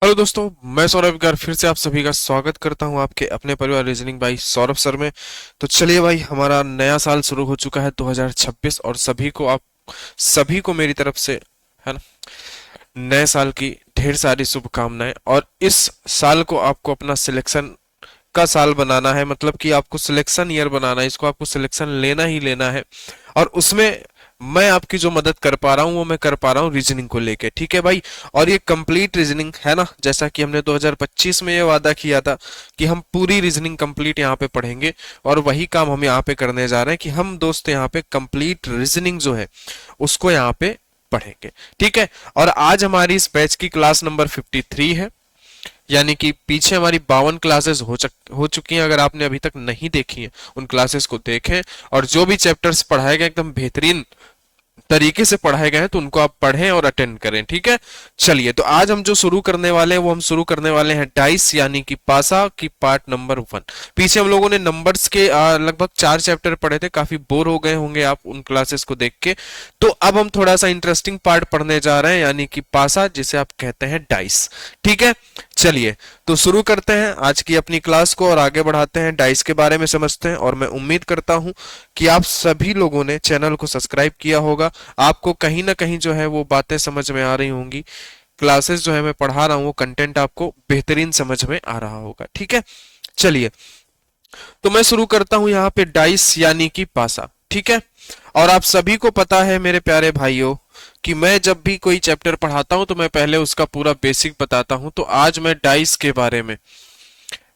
Hello दोस्तों, मैं सौरभ एक बार फिर से आप सभी का स्वागत करता हूं आपके अपने परिवार रीजनिंग भाई सौरभ सर में। तो चलिए भाई, हमारा नया साल शुरू हो चुका है 2026 और सभी को मेरी तरफ से, है ना, नए साल की ढेर सारी शुभकामनाएं। और इस साल को आपको अपना सिलेक्शन का साल बनाना है, मतलब कि आपको सिलेक्शन ईयर बनाना है, इसको आपको सिलेक्शन लेना ही लेना है। और उसमें मैं आपकी जो मदद कर पा रहा हूं वो मैं कर पा रहा हूं रीजनिंग को लेके, ठीक है भाई। और ये कंप्लीट रीजनिंग है ना, जैसा कि हमने 2025 में ये वादा किया था कि हम पूरी रीजनिंग कंप्लीट यहाँ पे पढ़ेंगे, और वही काम हम यहाँ पे करने जा रहे हैं कि हम दोस्त यहाँ पे कंप्लीट रीजनिंग जो है उसको यहाँ पे पढ़ेंगे, ठीक है। और आज हमारी इस बैच की क्लास नंबर 53 है, यानी कि पीछे हमारी 52 क्लासेस हो चुकी हैं। अगर आपने अभी तक नहीं देखी हैं उन क्लासेस को देखें, और जो भी चैप्टर्स पढ़ाए गए एकदम बेहतरीन तरीके से पढ़ाए गए हैं तो उनको आप पढ़ें और अटेंड करें, ठीक है। चलिए, तो आज हम जो शुरू करने वाले हैं वो हम शुरू करने वाले हैं डाइस यानी कि पासा की पार्ट नंबर 1। पीछे हम लोगों ने नंबर्स के लगभग 4 चैप्टर पढ़े थे, काफी बोर हो गए होंगे आप उन क्लासेस को देख के। तो अब हम थोड़ा सा इंटरेस्टिंग पार्ट पढ़ने जा रहे हैं, यानी कि पासा, जिसे आप कहते हैं डाइस, ठीक है। चलिए, तो शुरू करते हैं आज की अपनी क्लास को और आगे बढ़ाते हैं, डाइस के बारे में समझते हैं। और मैं उम्मीद करता हूं कि आप सभी लोगों ने चैनल को सब्सक्राइब किया होगा, आपको कहीं ना कहीं जो है वो बातें समझ में आ रही होंगी, क्लासेस जो है मैं पढ़ा रहा हूं वो कंटेंट आपको बेहतरीन समझ में आ रहा होगा, ठीक है। चलिए, तो मैं शुरू करता हूं यहाँ पे डाइस यानी कि पासा, ठीक है। और आप सभी को पता है मेरे प्यारे भाइयों कि मैं जब भी कोई चैप्टर पढ़ाता हूं तो मैं पहले उसका पूरा बेसिक बताता हूं। तो आज मैं डाइस के बारे में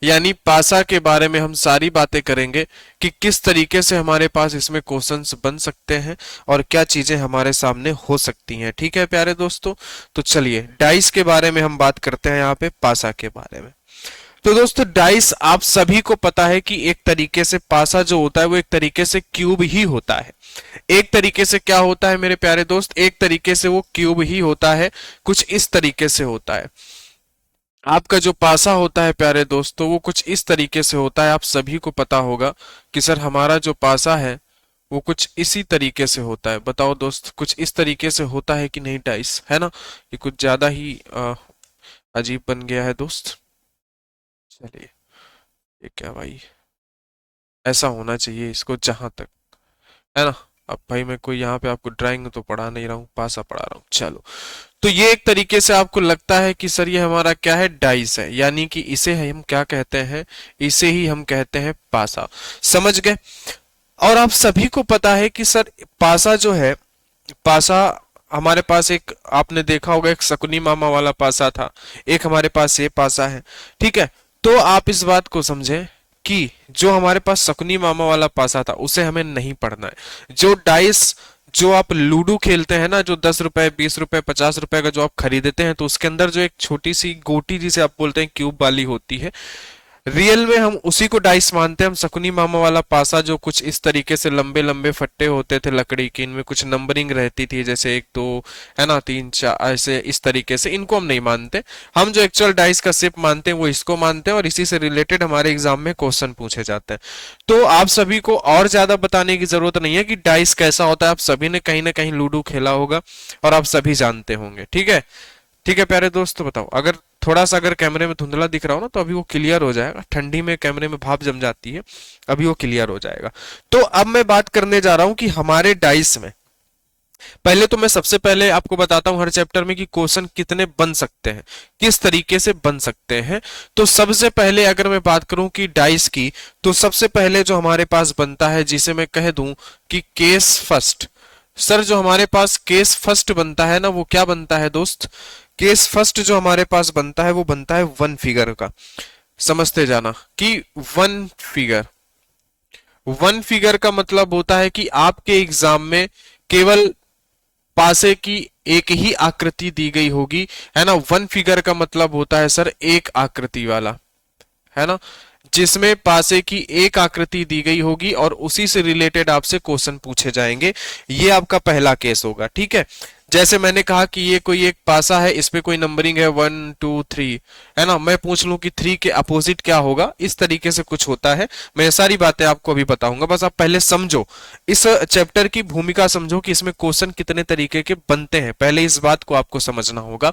यानी पासा के बारे में हम सारी बातें करेंगे कि किस तरीके से हमारे पास इसमें क्वेश्चंस बन सकते हैं और क्या चीजें हमारे सामने हो सकती हैं, ठीक है प्यारे दोस्तों। तो चलिए, डाइस के बारे में हम बात करते हैं यहाँ पे पासा के बारे में। तो दोस्तों, डाइस आप सभी को पता है कि एक तरीके से पासा जो होता है वो एक तरीके से क्यूब ही होता है। एक तरीके से क्या होता है मेरे प्यारे दोस्त, एक तरीके से वो क्यूब ही होता है, कुछ इस तरीके से होता है। आपका जो पासा होता है प्यारे दोस्तों वो कुछ इस तरीके से होता है। आप सभी को पता होगा कि सर हमारा जो पासा है वो कुछ इसी तरीके से होता है। बताओ दोस्त, कुछ इस तरीके से होता है कि नहीं डाइस, है ना। ये कुछ ज्यादा ही अजीब बन गया है दोस्त। चलिए, ये क्या भाई, ऐसा होना चाहिए इसको जहां तक, है ना। अब भाई मैं कोई यहाँ पे आपको ड्राइंग तो पढ़ा नहीं रहा हूँ, पासा पढ़ा रहा हूँ। चलो, तो ये एक तरीके से आपको लगता है कि सर ये हमारा क्या है, डाइस है, यानी कि इसे हम क्या कहते हैं, इसे ही हम कहते हैं पासा। समझ गए। और आप सभी को पता है कि सर पासा जो है, पासा हमारे पास एक, आपने देखा होगा एक शकुनी मामा वाला पासा था, एक हमारे पास ये पासा है, ठीक है। तो आप इस बात को समझें कि जो हमारे पास शकुनी मामा वाला पासा था उसे हमें नहीं पढ़ना है। जो डाइस, जो आप लूडो खेलते हैं ना, जो 10 रुपए 20 रुपए 50 रुपए का जो आप खरीदते हैं, तो उसके अंदर जो एक छोटी सी गोटी जिसे आप बोलते हैं क्यूब वाली होती है, रियल में हम उसी को डाइस मानते हैं। हम शकुनी मामा वाला पासा जो कुछ इस तरीके से लंबे लंबे फट्टे होते थे लकड़ी की, इनमें कुछ नंबरिंग रहती थी, जैसे 1 2, है ना, 3 4, ऐसे इस तरीके से, इनको हम नहीं मानते। हम जो एक्चुअल डाइस का शेप मानते हैं वो इसको मानते हैं, और इसी से रिलेटेड हमारे एग्जाम में क्वेश्चन पूछे जाते हैं। तो आप सभी को और ज्यादा बताने की जरूरत नहीं है कि डाइस कैसा होता है, आप सभी ने कहीं ना कहीं लूडो खेला होगा और आप सभी जानते होंगे, ठीक है। ठीक है प्यारे दोस्त, तो बताओ, अगर थोड़ा सा अगर कैमरे में धुंधला दिख रहा हो ना तो अभी वो क्लियर हो जाएगा, ठंडी में कैमरे में भाप जम जाती है, अभी वो क्लियर हो जाएगा। तो अब मैं बात करने जा रहा हूं कि हमारे डाइस में, पहले तो मैं सबसे पहले आपको बताता हूं हर चैप्टर में कि क्वेश्चन कितने बन सकते हैं, किस तरीके से बन सकते हैं। तो सबसे पहले अगर मैं बात करूं कि डाइस की, तो सबसे पहले जो हमारे पास बनता है जिसे मैं कह दूं कि केस फर्स्ट। सर जो हमारे पास केस फर्स्ट बनता है ना, वो क्या बनता है दोस्त, केस फर्स्ट जो हमारे पास बनता है वो बनता है 1 फिगर का। समझते जाना कि 1 फिगर, 1 फिगर का मतलब होता है कि आपके एग्जाम में केवल पासे की एक ही आकृति दी गई होगी, है ना। 1 फिगर का मतलब होता है सर एक आकृति वाला, है ना, जिसमें पासे की एक आकृति दी गई होगी और उसी से रिलेटेड आपसे क्वेश्चन पूछे जाएंगे। ये आपका पहला केस होगा, ठीक है। जैसे मैंने कहा कि ये कोई एक पासा है, इस पे कोई नंबरिंग है 1 2 3, है ना, मैं पूछ लूं कि 3 के अपोजिट क्या होगा, इस तरीके से कुछ होता है। मैं सारी बातें आपको अभी बताऊंगा, बस आप पहले समझो, इस चैप्टर की भूमिका समझो कि इसमें क्वेश्चन कितने तरीके के बनते हैं। पहले इस बात को आपको समझना होगा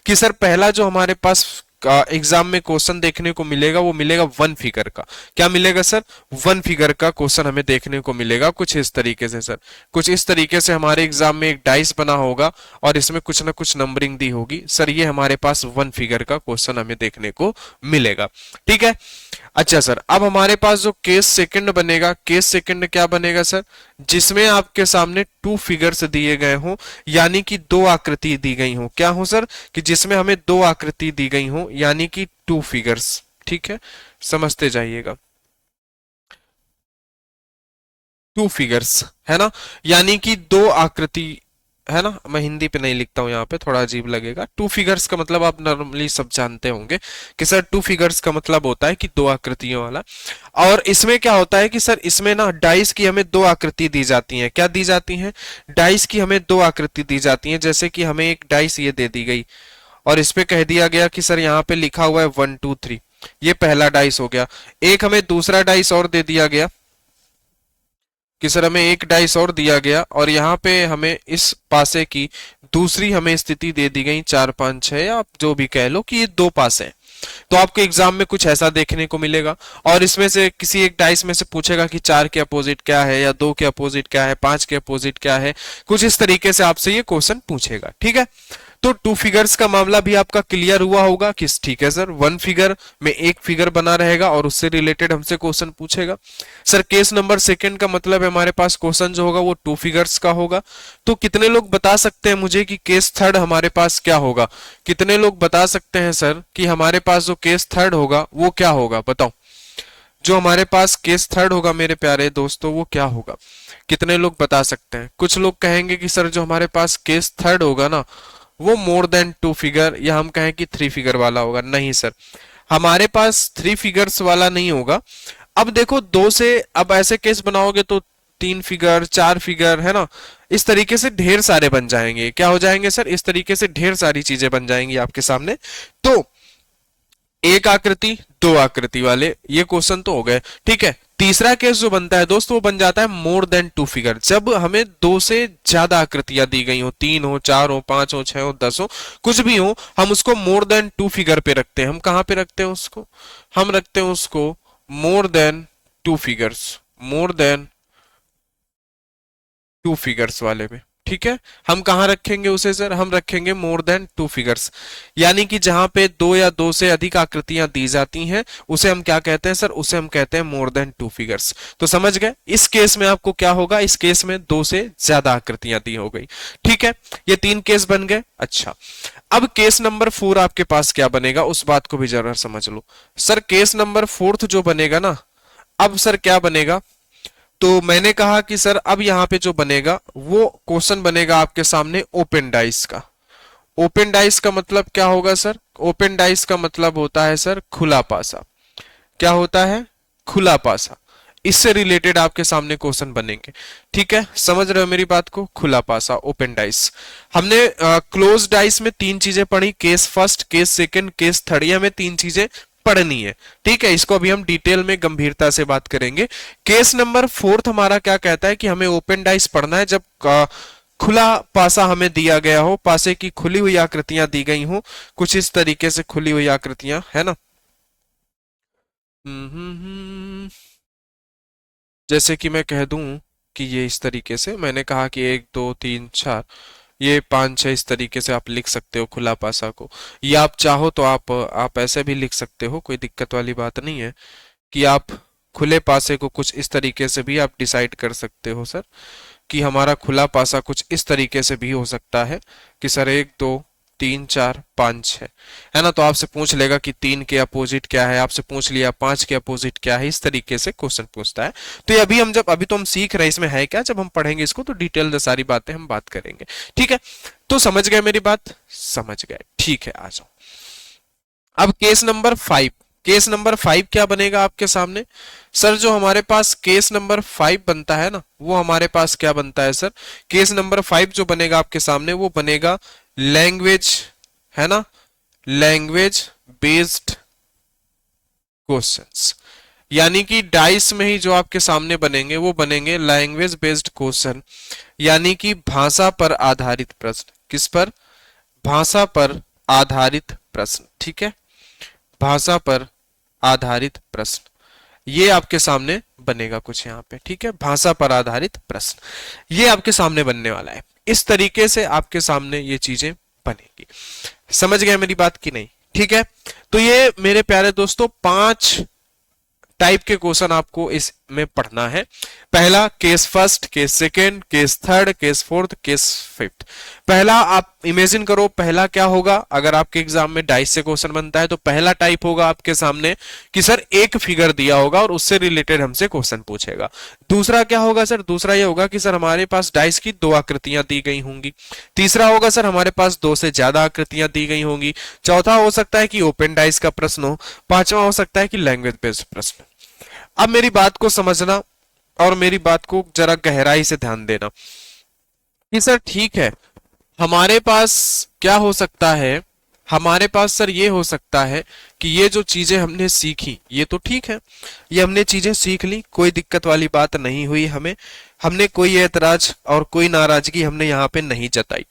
कि सर पहला जो हमारे पास एग्जाम में क्वेश्चन देखने को मिलेगा वो मिलेगा वन फिगर का। क्या मिलेगा सर? वन फिगर का क्वेश्चन हमें देखने को मिलेगा कुछ इस तरीके से सर, कुछ इस तरीके से हमारे एग्जाम में एक डाइस बना होगा और इसमें कुछ ना कुछ नंबरिंग दी होगी सर, ये हमारे पास वन फिगर का क्वेश्चन हमें देखने को मिलेगा। ठीक है, अच्छा सर, अब हमारे पास जो केस सेकंड बनेगा, केस सेकंड क्या बनेगा सर? जिसमें आपके सामने टू फिगर्स दिए गए हों, यानी कि दो आकृति दी गई हो। क्या हो सर? कि जिसमें हमें दो आकृति दी गई हो, यानी कि टू फिगर्स। ठीक है, समझते जाइएगा, टू फिगर्स, है ना, यानी कि दो आकृति, है ना। मैं हिंदी पे नहीं लिखता हूं, यहाँ पे थोड़ा अजीब लगेगा। टू फिगर्स का मतलब आप नॉर्मली सब जानते होंगे कि सर टू फिगर्स का मतलब होता है कि दो आकृतियों वाला। और इसमें क्या होता है कि सर इसमें ना डाइस की हमें दो आकृति दी जाती हैं। क्या दी जाती हैं? डाइस की हमें दो आकृति दी जाती हैं। जैसे कि हमें एक डाइस ये दे दी गई और इस पे कह दिया गया कि सर यहाँ पे लिखा हुआ है 1 2 3, ये पहला डाइस हो गया। एक हमें दूसरा डाइस और दे दिया गया कि सर हमें एक डाइस और दिया गया और यहाँ पे हमें इस पासे की दूसरी हमें स्थिति दे दी गई 4 5 6, या आप जो भी कह लो कि ये दो पासे हैं। तो आपके एग्जाम में कुछ ऐसा देखने को मिलेगा और इसमें से किसी एक डाइस में से पूछेगा कि 4 के अपोजिट क्या है, या 2 के अपोजिट क्या है, 5 के अपोजिट क्या है, कुछ इस तरीके से आपसे ये क्वेश्चन पूछेगा। ठीक है, तो टू फिगर्स का मामला भी आपका क्लियर हुआ होगा कि ठीक है सर, वन फिगर में एक फिगर बना रहेगा और उससे रिलेटेड हमसे क्वेश्चन पूछेगा। सर केस नंबर सेकंड का मतलब है हमारे पास क्वेश्चन जो होगा वो टू फिगर्स का होगा। तो कितने लोग बता सकते हैं मुझे कि केस थर्ड हमारे पास क्या होगा? कितने लोग बता सकते हैं सर कि हमारे पास जो केस थर्ड होगा वो क्या होगा? बताओ, जो हमारे पास केस थर्ड होगा मेरे प्यारे दोस्तों वो क्या होगा? कितने लोग बता सकते हैं? कुछ लोग कहेंगे कि सर जो हमारे पास केस थर्ड होगा ना वो मोर देन टू फिगर, या हम कहें कि थ्री फिगर वाला होगा। नहीं सर, हमारे पास थ्री फिगर्स वाला नहीं होगा। अब देखो, दो से अब ऐसे केस बनाओगे तो तीन फिगर, चार फिगर, है ना, इस तरीके से ढेर सारे बन जाएंगे। क्या हो जाएंगे सर? इस तरीके से ढेर सारी चीजें बन जाएंगी आपके सामने। तो एक आकृति, दो आकृति वाले ये क्वेश्चन तो हो गए। ठीक है, तीसरा केस जो बनता है दोस्तों वो बन जाता है मोर देन टू फिगर, जब हमें दो से ज्यादा आकृतियां दी गई हो, तीन हो, चार हो, पांच हो, छह हो, 10 हो, कुछ भी हो, हम उसको मोर देन टू फिगर पे रखते हैं। हम कहां पे रखते हैं उसको? हम रखते हैं उसको more than two figures, more than two figures वाले में। ठीक है, हम कहां रखेंगे उसे सर? हम रखेंगे मोर देन टू फिगर्स, यानी कि जहां पे दो या दो से अधिक आकृतियां दी जाती हैं उसे हम क्या कहते हैं सर? उसे हम कहते हैं मोर देन टू फिगर्स। तो समझ गए, इस केस में आपको क्या होगा? इस केस में दो से ज्यादा आकृतियां दी हो गई। ठीक है, ये तीन केस बन गए। अच्छा, अब केस नंबर 4 आपके पास क्या बनेगा उस बात को भी जरा समझ लो। सर केस नंबर 4 जो बनेगा ना, अब सर क्या बनेगा? तो मैंने कहा कि सर अब यहां पे जो बनेगा वो क्वेश्चन बनेगा आपके सामने ओपन डाइस का। ओपन डाइस का मतलब क्या होगा सर? ओपन डाइस का मतलब होता है सर खुला पासा। क्या होता है? खुला पासा। इससे रिलेटेड आपके सामने क्वेश्चन बनेंगे। ठीक है, समझ रहे हो मेरी बात को? खुला पासा, ओपन डाइस। हमने क्लोज डाइस में तीन चीजें पढ़ी, case first, case second, case third, ये हमें तीन चीजें पढ़नी है। ठीक है, इसको अभी हम डिटेल में गंभीरता से बात करेंगे। केस नंबर 4 हमारा क्या कहता है कि हमें ओपन डाइस पढ़ना है जब खुला पासा हमें दिया गया हो, पासे की खुली हुई आकृतियां दी गई हो, कुछ इस तरीके से खुली हुई आकृतियां, है ना। जैसे कि मैं कह दूं कि ये इस तरीके से मैंने कहा कि 1 2 3 4, ये 5 6 इस तरीके से आप लिख सकते हो खुला पासा को, या आप चाहो तो आप ऐसे भी लिख सकते हो, कोई दिक्कत वाली बात नहीं है कि आप खुले पासे को कुछ इस तरीके से भी आप डिसाइड कर सकते हो सर, कि हमारा खुला पासा कुछ इस तरीके से भी हो सकता है कि सर 1 2 3 4 5 है ना। तो आपसे पूछ लेगा कि 3 के अपोजिट क्या है, आपसे पूछ लिया 5 के अपोजिट क्या है, इस तरीके से क्वेश्चन पूछता है। तो ये अभी तो हम सीख रहे हैं इसमें है क्या, जब हम पढ़ेंगे इसको तो डिटेल सारी बातें हम बात करेंगे। ठीक है, तो समझ गए मेरी बात? समझ गए, ठीक है, आ जाओ। अब केस नंबर 5, केस नंबर 5 क्या बनेगा आपके सामने? सर जो हमारे पास केस नंबर 5 बनता है ना, वो हमारे पास क्या बनता है सर? केस नंबर 5 जो बनेगा आपके सामने वो बनेगा लैंग्वेज, है ना, लैंग्वेज बेस्ड क्वेश्चंस। यानी कि डाइस में ही जो आपके सामने बनेंगे वो बनेंगे लैंग्वेज बेस्ड क्वेश्चन, यानी कि भाषा पर आधारित प्रश्न। किस पर? भाषा पर आधारित प्रश्न, ठीक है, भाषा पर आधारित प्रश्न। ये आपके सामने बनेगा कुछ यहाँ पे, ठीक है, भाषा पर आधारित प्रश्न ये आपके सामने बनने वाला है। इस तरीके से आपके सामने ये चीजें बनेगी। समझ गए मेरी बात की नहीं? ठीक है, तो ये मेरे प्यारे दोस्तों 5 टाइप के क्वेश्चन आपको इसमें पढ़ना है। पहला case first, case second, case third, case fourth, case fifth. पहला आप इमेजिन करो, पहला क्या होगा अगर आपके एग्जाम में डाइस से क्वेश्चन बनता है तो पहला टाइप होगा आपके सामने कि सर एक फिगर दिया होगा और उससे रिलेटेड हमसे क्वेश्चन पूछेगा। दूसरा क्या होगा सर? दूसरा ये होगा कि सर हमारे पास डाइस की 2 आकृतियां दी गई होंगी। तीसरा होगा सर हमारे पास 2 से ज्यादा आकृतियां दी गई होंगी। चौथा हो सकता है कि ओपन डाइस का प्रश्न हो। पांचवा हो सकता है कि लैंग्वेज बेस्ड प्रश्न। अब मेरी बात को समझना और मेरी बात को जरा गहराई से ध्यान देना कि सर ठीक है, हमारे पास क्या हो सकता है, हमारे पास सर ये हो सकता है कि ये जो चीजें हमने सीखी ये तो ठीक है, ये हमने चीजें सीख ली, कोई दिक्कत वाली बात नहीं हुई हमें, हमने कोई एतराज और कोई नाराजगी हमने यहाँ पे नहीं जताई।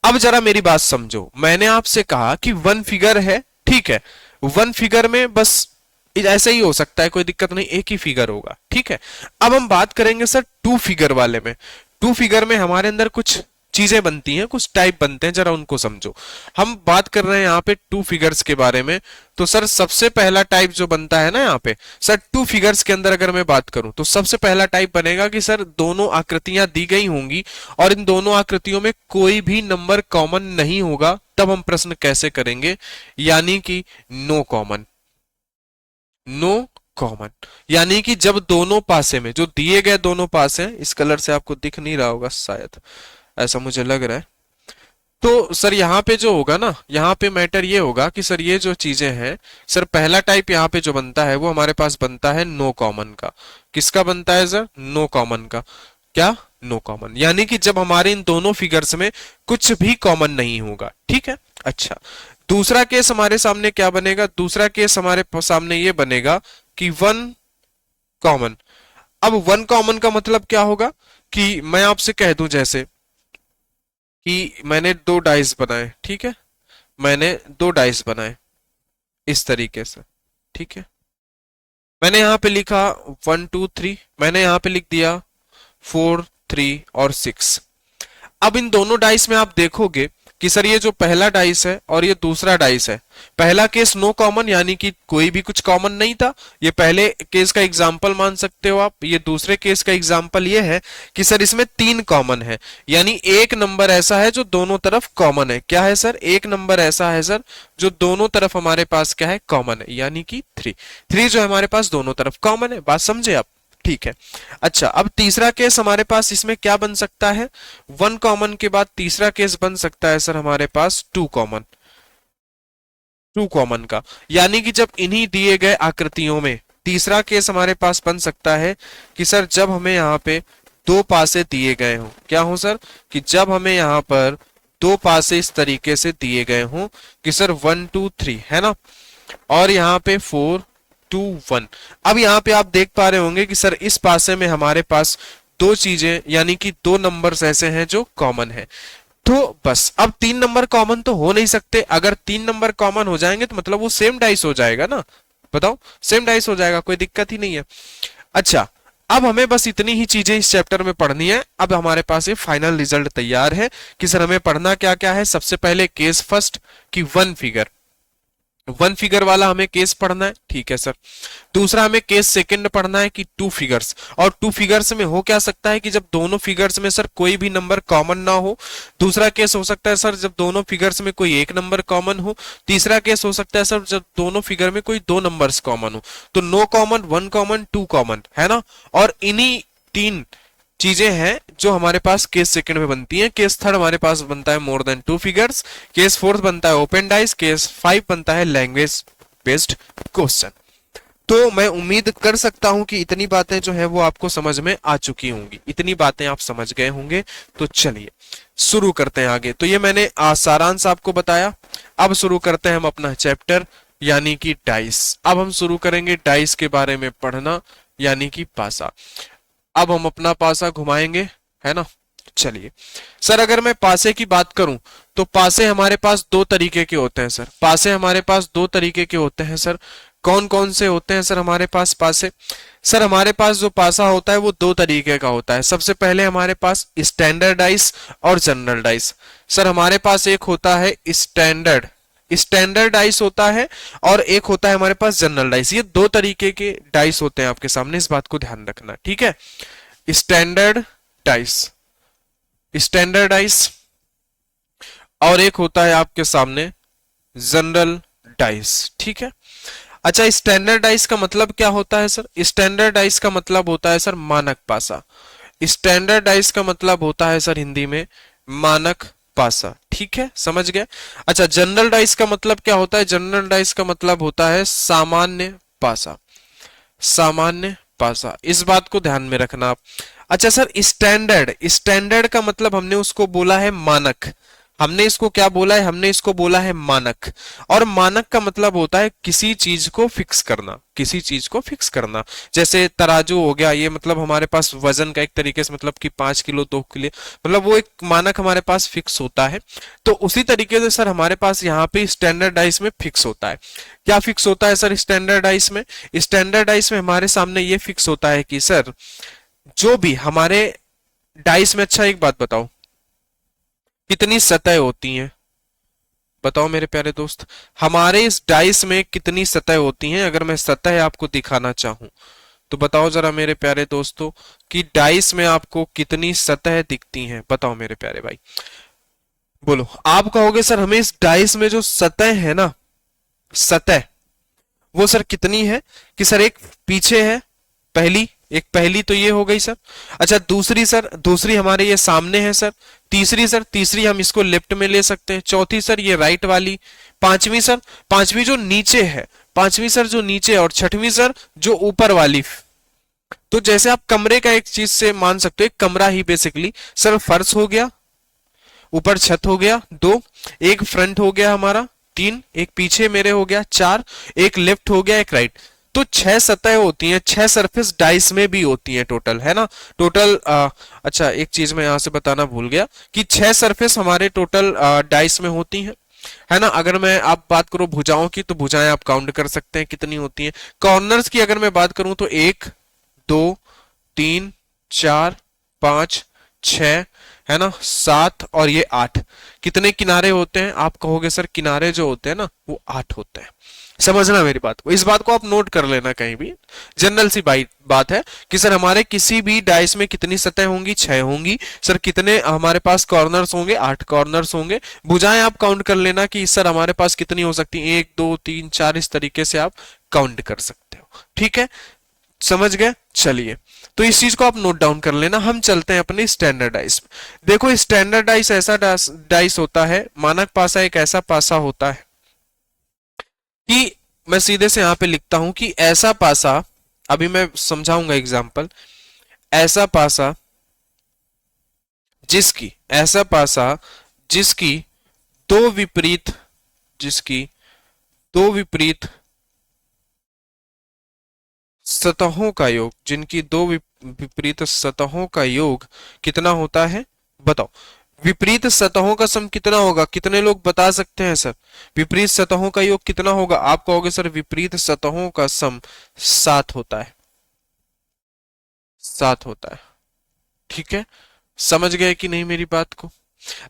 अब जरा मेरी बात समझो, मैंने आपसे कहा कि 1 फिगर है, ठीक है, 1 फिगर में बस ऐसे ही हो सकता है, कोई दिक्कत नहीं, एक ही फिगर होगा, ठीक है। अब हम बात करेंगे सर 2 फिगर वाले में। 2 फिगर में हमारे अंदर कुछ चीजें बनती हैं, कुछ टाइप बनते हैं, जरा उनको समझो। हम बात कर रहे हैं यहाँ पे 2 फिगर्स के बारे में। तो सर सबसे पहला टाइप जो बनता है ना यहाँ पे सर 2 फिगर्स के अंदर अगर मैं बात करूं तो सबसे पहला टाइप बनेगा कि सर दोनों आकृतियां दी गई होंगी और इन दोनों आकृतियों में कोई भी नंबर कॉमन नहीं होगा। तब हम प्रश्न कैसे करेंगे? यानी कि नो कॉमन, नो कॉमन, यानी कि जब दोनों पासे में जो दिए गए दोनों पासे हैं, इस कलर से आपको दिख नहीं रहा होगा शायद, ऐसा मुझे लग रहा है। तो सर यहाँ पे जो होगा ना, यहाँ पे मैटर ये होगा कि सर ये जो चीजें हैं, सर पहला टाइप यहाँ पे जो बनता है वो हमारे पास बनता है नो कॉमन का। किसका बनता है सर? नो कॉमन का। क्या? नो कॉमन, यानी कि जब हमारे इन दोनों फिगर्स में कुछ भी कॉमन नहीं होगा, ठीक है। अच्छा, दूसरा केस हमारे सामने क्या बनेगा? दूसरा केस हमारे सामने ये बनेगा कि 1 कॉमन। अब 1 कॉमन का मतलब क्या होगा कि मैं आपसे कह दूं जैसे कि मैंने 2 डाइस बनाए, ठीक है, मैंने 2 डाइस बनाए इस तरीके से, ठीक है, मैंने यहां पे लिखा 1 2 3, मैंने यहां पे लिख दिया 4 3 और 6। अब इन दोनों डाइस में आप देखोगे कि सर ये जो पहला डाइस है और ये दूसरा डाइस है, पहला केस नो कॉमन यानी कि कोई भी कुछ कॉमन नहीं था, ये पहले केस का एग्जाम्पल मान सकते हो आप। ये दूसरे केस का एग्जाम्पल ये है कि सर इसमें 3 कॉमन है, यानी एक नंबर ऐसा है जो दोनों तरफ कॉमन है। क्या है सर? एक नंबर ऐसा है सर जो दोनों तरफ हमारे पास क्या है? कॉमन है, यानी कि 3 जो हमारे पास दोनों तरफ कॉमन है। बात समझे आप? ठीक है। अच्छा, अब तीसरा केस हमारे पास इसमें क्या बन सकता है? 1 कॉमन के बाद तीसरा केस बन सकता है सर हमारे पास 2 कॉमन, 2 कॉमन का, यानी कि जब इन्हीं दिए गए आकृतियों में तीसरा केस हमारे पास बन सकता है कि सर जब हमें यहाँ पे 2 पासे दिए गए हों, क्या हो सर? कि जब हमें यहाँ पर 2 पासे इस तरीके से दिए गए हों कि सर 1 2 3 है ना, और यहाँ पे 4 2 1। अब यहाँ पे आप देख पा रहे होंगे कि सर इस पासे में हमारे पास 2 चीजें यानी कि 2 नंबर्स ऐसे हैं जो कॉमन है। तो बस अब 3 नंबर कॉमन तो हो नहीं सकते। अगर 3 नंबर कॉमन हो जाएंगे तो मतलब वो सेम डाइस हो जाएगा ना, बताओ, सेम डाइस हो जाएगा, कोई दिक्कत ही नहीं है। अच्छा, अब हमें बस इतनी ही चीजें इस चैप्टर में पढ़नी है। अब हमारे पास ये फाइनल रिजल्ट तैयार है कि सर हमें पढ़ना क्या क्या है। सबसे पहले केस फर्स्ट की 1 फिगर, 1 फिगर वाला हमें केस पढ़ना है, ठीक है सर। दूसरा हमें केस सेकंड पढ़ना है कि 2 फिगर्स, और 2 फिगर्स में हो क्या सकता है कि जब दोनों फिगर्स में सर कोई भी नंबर कॉमन ना हो। दूसरा केस हो सकता है सर जब दोनों फिगर्स में कोई एक नंबर कॉमन हो। तीसरा केस हो सकता है सर जब दोनों फिगर में कोई 2 नंबर्स कॉमन हो। तो नो कॉमन, 1 कॉमन, 2 कॉमन, है ना। और इन्हीं 3 चीजें हैं जो हमारे पास केस सेकंड में बनती हैं। केस थर्ड हमारे पास बनता है more than 2 figures, case fourth बनता है ओपन डाइस, केस 5 बनता है लैंग्वेज बेस्ड क्वेश्चन। तो मैं उम्मीद कर सकता हूं कि इतनी बातें जो है वो आपको समझ में आ चुकी होंगी, इतनी बातें आप समझ गए होंगे। तो चलिए शुरू करते हैं आगे। तो ये मैंने सारांश आपको बताया। अब शुरू करते हैं हम अपना चैप्टर यानी कि डाइस। अब हम शुरू करेंगे डाइस के बारे में पढ़ना यानी कि पासा। अब हम अपना पासा घुमाएंगे, है ना। चलिए सर, अगर मैं पासे की बात करूं तो पासे हमारे पास दो तरीके के होते हैं सर। पासे हमारे पास दो तरीके के होते हैं सर। कौन कौन से होते हैं सर हमारे पास पासे? सर हमारे पास जो पासा होता है वो दो तरीके का होता है। सबसे पहले हमारे पास स्टैंडर्ड डाइस और जनरल डाइस। सर हमारे पास एक होता है स्टैंडर्ड डाइस होता है और एक होता है हमारे पास जनरल डाइस। ये दो तरीके के डाइस होते हैं आपके सामने, इस बात को ध्यान रखना, ठीक है। स्टैंडर्ड डाइस, स्टैंडर्ड डाइस, और एक होता है आपके सामने जनरल डाइस, ठीक है। अच्छा, स्टैंडर्ड डाइस का मतलब क्या होता है सर? स्टैंडर्ड डाइस का मतलब होता है सर मानक पासा। स्टैंडर्ड डाइस का मतलब होता है सर हिंदी में मानक पासा, ठीक है, समझ गए। अच्छा, जनरल डाइस का मतलब क्या होता है? जनरल डाइस का मतलब होता है सामान्य पासा, सामान्य पासा। इस बात को ध्यान में रखना आप। अच्छा सर, स्टैंडर्ड, स्टैंडर्ड का मतलब हमने उसको बोला है मानक। हमने इसको क्या बोला है? हमने इसको बोला है मानक। और मानक का मतलब होता है किसी चीज को फिक्स करना, किसी चीज को फिक्स करना। जैसे तराजू हो गया, ये मतलब हमारे पास वजन का एक तरीके से, मतलब कि 5 किलो 2 किलो, मतलब वो एक मानक हमारे पास फिक्स होता है। तो उसी तरीके से सर हमारे पास यहाँ पे स्टैंडर्ड डाइस में फिक्स होता है। क्या फिक्स होता है सर स्टैंडर्ड डाइस में? स्टैंडर्ड डाइस में हमारे सामने ये फिक्स होता है कि सर जो भी हमारे डाइस में, अच्छा एक बात बताओ, कितनी सतह होती हैं? बताओ मेरे प्यारे दोस्त, हमारे इस डाइस में कितनी सतह होती हैं? अगर मैं सतह आपको दिखाना चाहूं तो बताओ जरा मेरे प्यारे दोस्तों कि डाइस में आपको कितनी सतह दिखती हैं? बताओ मेरे प्यारे भाई, बोलो। आप कहोगे सर हमें इस डाइस में जो सतह है ना, सतह, वो सर कितनी है? कि सर एक पीछे है, पहली, एक पहली तो ये हो गई सर। अच्छा दूसरी सर, दूसरी हमारे ये सामने है सर। तीसरी सर, तीसरी हम इसको लेफ्ट में ले सकते हैं। चौथी सर ये राइट वाली। पांचवी सर, पांचवी जो नीचे है, पांचवी सर जो नीचे है। और छठवीं सर जो ऊपर वाली। तो जैसे आप कमरे का एक चीज से मान सकते हो, एक कमरा ही बेसिकली सर, फर्श हो गया, ऊपर छत हो गया, दो, एक फ्रंट हो गया हमारा, तीन, एक पीछे मेरे हो गया, चार, एक लेफ्ट हो गया, एक राइट। तो 6 सतह होती हैं, 6 सरफेस डाइस में भी होती हैं टोटल, है ना। टोटल अच्छा एक चीज मैं यहां से बताना भूल गया कि 6 सरफेस हमारे टोटल डाइस में होती हैं, है ना। अगर मैं आप बात करो भुजाओं की, तो भुजाएं आप काउंट कर सकते हैं कितनी होती हैं। कॉर्नर्स की अगर मैं बात करूं तो 1 2 3 4 5 6, है ना, 7 और ये 8। कितने किनारे होते हैं? आप कहोगे सर किनारे जो होते हैं ना वो 8 होते हैं। समझना मेरी बात को, इस बात को आप नोट कर लेना कहीं भी। जनरल सी बात है कि सर हमारे किसी भी डाइस में कितनी सतह होंगी? 6 होंगी। सर कितने हमारे पास कॉर्नर्स होंगे? 8 कॉर्नर्स होंगे। भुजाएं आप काउंट कर लेना कि सर हमारे पास कितनी हो सकती है, 1 2 3 4, इस तरीके से आप काउंट कर सकते हो, ठीक है, समझ गए। चलिए, तो इस चीज को आप नोट डाउन कर लेना। हम चलते हैं अपने स्टैंडर्ड डाइस में। देखो स्टैंडर्ड डाइस ऐसा डाइस होता है, मानक पासा एक ऐसा पासा होता है कि मैं सीधे से यहां पे लिखता हूं कि ऐसा पासा, अभी मैं समझाऊंगा एग्जांपल, ऐसा पासा जिसकी, ऐसा पासा जिसकी दो विपरीत, जिसकी दो विपरीत सतहों का योग, जिनकी दो विपरीत सतहों का योग कितना होता है? बताओ, विपरीत सतहों का सम कितना होगा? कितने लोग बता सकते हैं सर विपरीत सतहों का योग कितना होगा? आप कहोगे सर विपरीत सतहों का सम 7 होता है, 7 होता है, ठीक है। समझ गए कि नहीं मेरी बात को?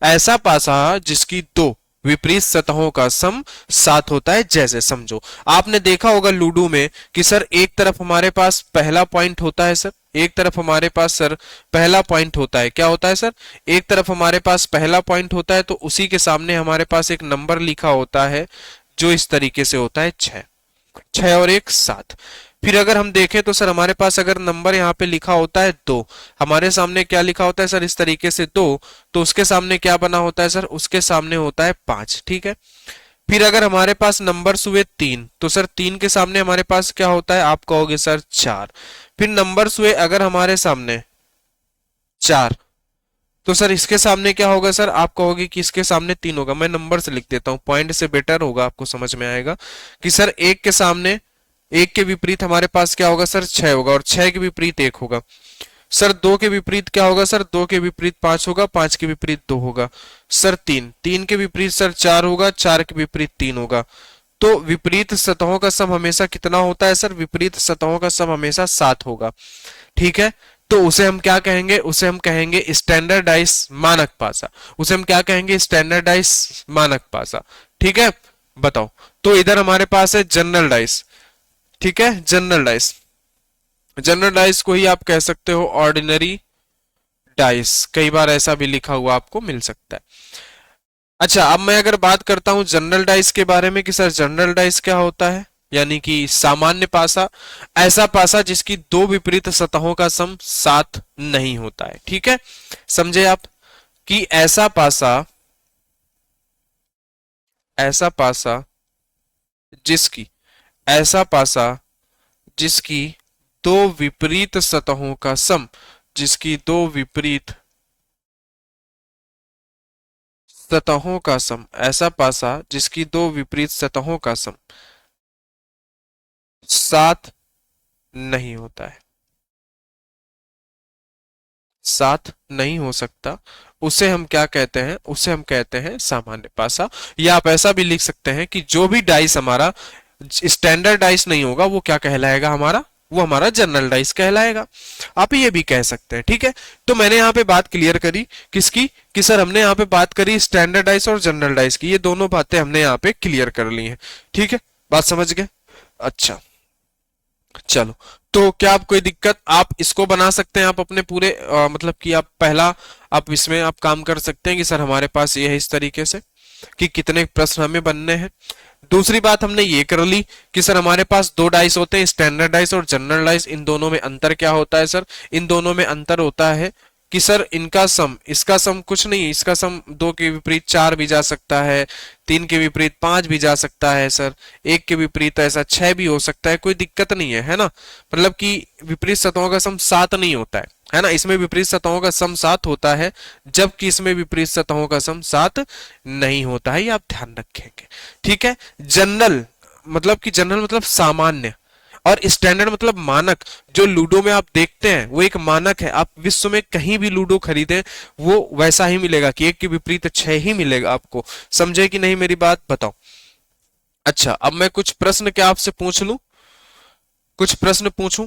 ऐसा पासा जिसकी दो विपरीत सतहों का सम 7 होता है। जैसे समझो, आपने देखा होगा लूडो में कि सर एक तरफ हमारे पास पहला पॉइंट होता है सर, एक तरफ हमारे पास सर पहला पॉइंट होता है। क्या होता है सर? एक तरफ हमारे पास पहला पॉइंट होता है, तो उसी के सामने हमारे पास एक नंबर लिखा होता है जो इस तरीके से होता है 6, 6 और 1 7। फिर अगर हम देखें तो सर हमारे पास अगर नंबर यहाँ पे लिखा होता है 2, हमारे सामने क्या लिखा होता है सर इस तरीके से 2, तो उसके सामने क्या बना होता है सर? उसके सामने होता है 5, ठीक है। फिर अगर हमारे पास नंबर्स हुए 3 तो सर 3 के सामने हमारे पास क्या होता है, आप कहोगे सर 4। फिर नंबर्स हुए अगर हमारे सामने 4 तो सर इसके सामने क्या होगा सर, आप कहोगे कि इसके सामने 3 होगा। मैं नंबर से लिख देता हूं, पॉइंट से बेटर होगा, आपको समझ में आएगा कि सर एक के सामने, एक के विपरीत हमारे पास क्या होगा सर 6 होगा, और 6 के विपरीत 1 होगा। सर 2 के विपरीत क्या होगा सर, 2 के विपरीत 5 होगा, 5 के विपरीत 2 होगा। सर 3 के विपरीत सर 4 होगा, 4 के विपरीत 3 होगा। तो विपरीत सतहों का सम हमेशा कितना होता है सर, विपरीत सतहों का सम हमेशा 7 होगा। ठीक है, तो उसे हम क्या कहेंगे, उसे हम कहेंगे स्टैंडर्डाइज मानक पासा। उसे हम क्या कहेंगे, स्टैंडर्डाइज मानक पासा। ठीक है, बताओ। तो इधर हमारे पास है जनरल डाइस। ठीक है, जनरल डाइस, जनरल डाइस को ही आप कह सकते हो ऑर्डिनरी डाइस, कई बार ऐसा भी लिखा हुआ आपको मिल सकता है। अच्छा, अब मैं अगर बात करता हूं जनरल डाइस के बारे में कि सर जनरल डाइस क्या होता है, यानी कि सामान्य पासा, ऐसा पासा जिसकी दो विपरीत सतहों का सम 7 नहीं होता है। ठीक है, समझे आप कि ऐसा पासा, ऐसा पासा जिसकी, ऐसा पासा जिसकी दो विपरीत सतहों का सम, जिसकी दो विपरीत सतहों का सम, ऐसा पासा जिसकी दो विपरीत सतहों का सम 7 नहीं होता है, 7 नहीं हो सकता, उसे हम क्या कहते हैं, उसे हम कहते हैं सामान्य पासा। या आप ऐसा भी लिख सकते हैं कि जो भी डाइस हमारा स्टैंडर्ड डाइस नहीं होगा वो क्या कहलाएगा हमारा, वो हमारा जनरल डाइस कहलाएगा। आप ये भी कह सकते हैं। ठीक है, तो मैंने यहाँ पे बात क्लियर करी किसकी, कि सर हमने यहाँ पे बात करी स्टैंडर्ड डाइस और जनरल डाइस की, ये दोनों बातें हमने यहाँ पे क्लियर कर ली हैं। ठीक है, बात समझ गए। अच्छा, चलो, तो क्या आप कोई दिक्कत, आप इसको बना सकते हैं, आप अपने पूरे मतलब कि आप पहला, आप इसमें आप काम कर सकते हैं कि सर हमारे पास ये है इस तरीके से कि कितने प्रश्न हमें बनने हैं। दूसरी बात हमने ये कर ली कि सर हमारे पास दो डाइस होते हैं, स्टैंडर्ड डाइस और जनरल डाइस, इन दोनों में अंतर क्या होता है सर, इन दोनों में अंतर होता है कि सर इनका सम, इसका सम कुछ नहीं, इसका सम 2 के विपरीत 4 भी जा सकता है, 3 के विपरीत 5 भी जा सकता है सर, 1 के विपरीत ऐसा 6 भी हो सकता है, कोई दिक्कत नहीं है, है ना। मतलब कि विपरीत सतहों का सम 7 नहीं होता है ना। इसमें विपरीत सतहों का सम 7 होता है, जबकि इसमें विपरीत सतहों का सम 7 नहीं होता है, ये आप ध्यान रखेंगे। ठीक है, जनरल मतलब कि जनरल मतलब सामान्य, और स्टैंडर्ड मतलब मानक। जो लूडो में आप देखते हैं वो एक मानक है, आप विश्व में कहीं भी लूडो खरीदें वो वैसा ही मिलेगा कि 1 के विपरीत 6 ही मिलेगा आपको। समझे कि नहीं मेरी बात, बताओ। अच्छा, अब मैं कुछ प्रश्न क्या आपसे पूछ लूं, कुछ प्रश्न पूछूं,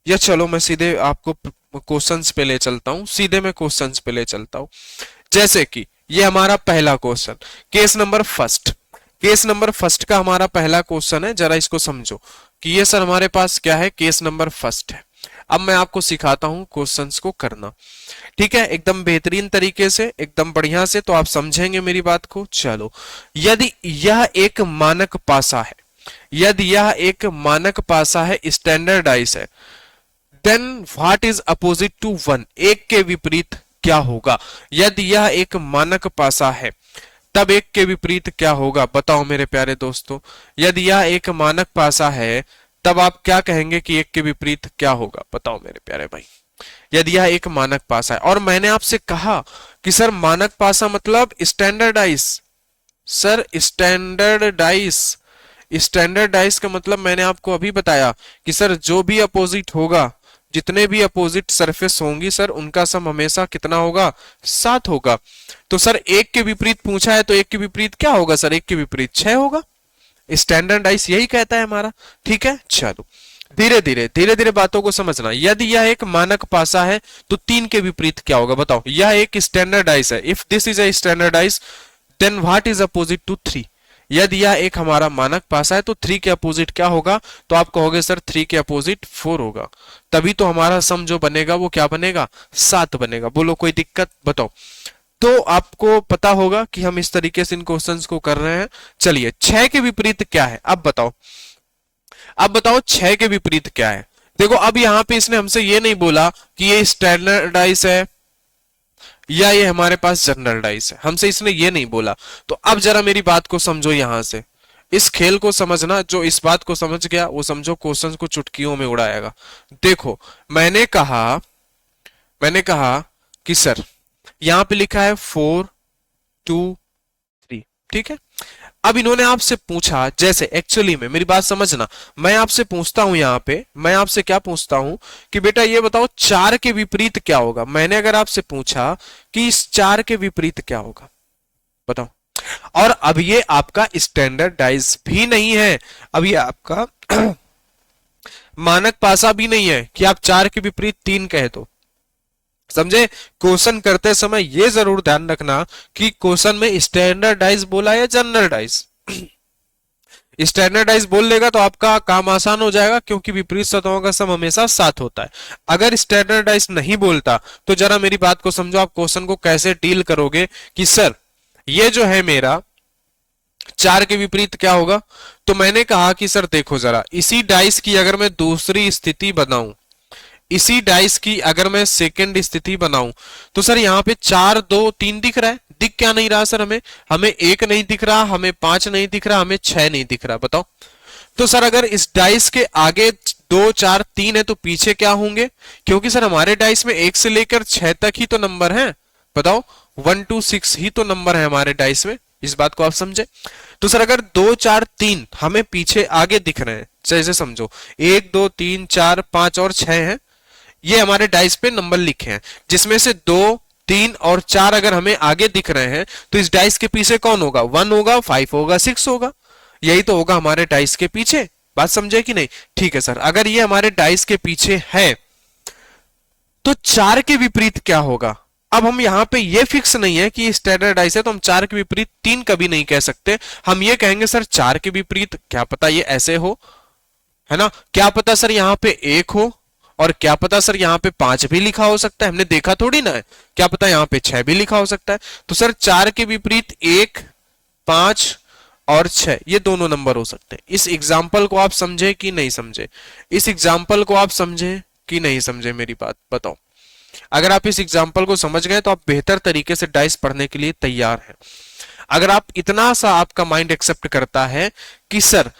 या चलो मैं सीधे आपको क्वेश्चंस पे ले चलता हूं, सीधे मैं क्वेश्चंस पे ले चलता हूं। जैसे कि ये हमारा पहला question, case number first, case number first का हमारा पहला क्वेश्चन है, जरा इसको समझो कि ये सर हमारे पास क्या है, केस नंबर फर्स्ट है। अब मैं आपको सिखाता हूं क्वेश्चंस को करना। ठीक है, एकदम बेहतरीन तरीके से, एकदम बढ़िया से, तो आप समझेंगे मेरी बात को। चलो, यदि यह एक मानक पासा है, यदि यह एक मानक पासा है, स्टैंडर्डाइज है, then what is opposite to 1, एक के विपरीत क्या होगा। यदि यह एक मानक पासा है तब एक के विपरीत क्या होगा, बताओ मेरे प्यारे दोस्तों। यदि यह एक मानक पासा है तब आप क्या कहेंगे कि एक के विपरीत क्या होगा, बताओ मेरे प्यारे भाई। यदि यह एक मानक पासा है, और मैंने आपसे कहा कि सर मानक पासा मतलब स्टैंडर्डाइज, सर स्टैंडर्डाइज, स्टैंडर्डाइज का मतलब मैंने आपको अभी बताया कि सर जो भी अपोजिट होगा, जितने भी अपोजिट सरफेस होंगी सर उनका सम हमेशा कितना होगा, 7 होगा। तो सर एक के विपरीत पूछा है तो एक के विपरीत क्या होगा सर, एक के विपरीत 6 होगा। स्टैंडर्डाइज यही कहता है हमारा। ठीक है, चलो धीरे धीरे धीरे धीरे बातों को समझना। यदि यह एक मानक पासा है तो 3 के विपरीत क्या होगा, बताओ। यह एक स्टैंडर्डाइज है, if this is a standardize then what is opposite to 3। यदि यह एक हमारा मानक पासा है तो 3 के अपोजिट क्या होगा, तो आप कहोगे सर 3 के अपोजिट 4 होगा, तभी तो हमारा सम जो बनेगा वो क्या बनेगा, 7 बनेगा। बोलो कोई दिक्कत, बताओ। तो आपको पता होगा कि हम इस तरीके से इन क्वेश्चंस को कर रहे हैं। चलिए, 6 के विपरीत क्या है, अब बताओ, अब बताओ 6 के विपरीत क्या है। देखो, अब यहां पे इसने हमसे ये नहीं बोला कि ये स्टैंडर्डाइज है या ये हमारे पास जनरल डाइस है, हमसे इसने ये नहीं बोला। तो अब जरा मेरी बात को समझो यहां से, इस खेल को समझना, जो इस बात को समझ गया वो समझो क्वेश्चन को चुटकियों में उड़ाएगा। देखो, मैंने कहा कि सर यहां पे लिखा है 4 2 3, ठीक है। अब इन्होंने आपसे पूछा, जैसे एक्चुअली में मेरी बात समझना, मैं आपसे पूछता हूं, यहां पे मैं आपसे क्या पूछता हूं कि बेटा ये बताओ 4 के विपरीत क्या होगा। मैंने अगर आपसे पूछा कि इस 4 के विपरीत क्या होगा, बताओ। और अब ये आपका स्टैंडर्डाइज भी नहीं है, अब ये आपका मानक पासा भी नहीं है कि आप 4 के विपरीत 3 कहे तो। समझे? क्वेश्चन करते समय ये जरूर ध्यान रखना कि क्वेश्चन में स्टैंडर्डाइज बोला या जनरलाइज। स्टैंडर्डाइज बोल लेगा तो आपका काम आसान हो जाएगा, क्योंकि विपरीत सतहों का सम हमेशा 7 होता है। अगर स्टैंडर्डाइज नहीं बोलता तो जरा मेरी बात को समझो, आप क्वेश्चन को कैसे डील करोगे कि सर ये जो है मेरा 4 के विपरीत क्या होगा। तो मैंने कहा कि सर देखो जरा, इसी डाइस की अगर मैं दूसरी स्थिति बनाऊं, इसी डाइस की अगर मैं सेकंड स्थिति बनाऊं, तो सर यहाँ पे 4 2 3 दिख रहा है। दिख क्या नहीं रहा सर? हमें हमें 1 नहीं दिख रहा, हमें 5 नहीं दिख रहा, हमें 6 नहीं दिख रहा। बताओ तो सर अगर इस डाइस के आगे 2 4 3 है तो पीछे क्या होंगे? क्योंकि सर हमारे डाइस में 1 से लेकर 6 तक ही तो नंबर है। बताओ 1 2 6 ही तो नंबर है हमारे डाइस में। इस बात को आप समझे? तो सर अगर 2 4 3 हमें पीछे आगे दिख रहे हैं, जैसे समझो 1 2 3 4 5 और 6 है, ये हमारे डाइस पे नंबर लिखे हैं, जिसमें से 2 3 और 4 अगर हमें आगे दिख रहे हैं तो इस डाइस के पीछे कौन होगा? 1 होगा, 5 होगा, 6 होगा। यही तो होगा हमारे डाइस के पीछे। बात समझे कि नहीं? ठीक है सर, अगर ये हमारे डाइस के पीछे है तो 4 के विपरीत क्या होगा? अब हम यहां पे ये फिक्स नहीं है कि स्टैंडर्ड डाइस है तो हम 4 के विपरीत 3 कभी नहीं कह सकते। हम ये कहेंगे सर 4 के विपरीत क्या पता ये ऐसे हो, है ना? क्या पता सर यहां पे 1 हो, और क्या पता सर यहाँ पे 5 भी लिखा हो सकता है, हमने देखा थोड़ी ना है। क्या पता यहाँ पे 6 भी लिखा हो सकता है। तो सर 4 के विपरीत 1 5 और 6 ये दोनों नंबर हो सकते हैं। इस एग्जाम्पल को आप समझे कि नहीं समझे? इस एग्जाम्पल को आप समझे कि नहीं समझे? मेरी बात बताओ। अगर आप इस एग्जाम्पल को समझ गए तो आप बेहतर तरीके से डाइस पढ़ने के लिए तैयार हैं। अगर आप इतना सा आपका माइंड एक्सेप्ट करता है कि सर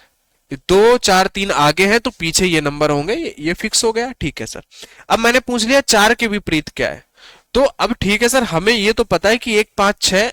2 4 3 आगे हैं तो पीछे ये नंबर होंगे, ये फिक्स हो गया। ठीक है सर, अब मैंने पूछ लिया 4 के विपरीत क्या है। तो अब ठीक है सर, हमें ये तो पता है कि 1 5 6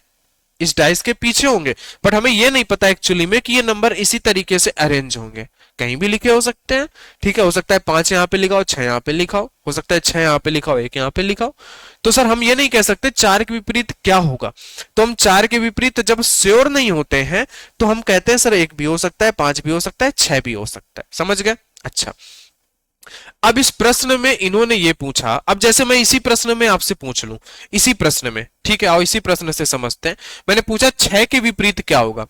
इस डाइस के पीछे होंगे, बट हमें ये नहीं पता एक्चुअली में कि ये नंबर इसी तरीके से अरेंज होंगे। कहीं भी लिखे हो सकते हैं, ठीक है। हो सकता है 5 यहाँ पे लिखा हो, 6 यहाँ पे लिखा हो सकता है 6 यहाँ पे लिखा हो, 1 यहाँ पे लिखा हो। तो सर हम ये नहीं कह सकते 4 के विपरीत क्या होगा। तो हम 4 के विपरीत जब श्योर नहीं होते हैं तो हम कहते हैं सर 1 भी हो सकता है, 5 भी हो सकता है, 6 भी हो सकता है। समझ गए? अच्छा, अब इस प्रश्न में इन्होंने ये पूछा, अब जैसे मैं इसी प्रश्न में आपसे पूछ लूं, इसी प्रश्न में, ठीक है, आओ इसी प्रश्न से समझते हैं। मैंने पूछा 6 के विपरीत क्या होगा।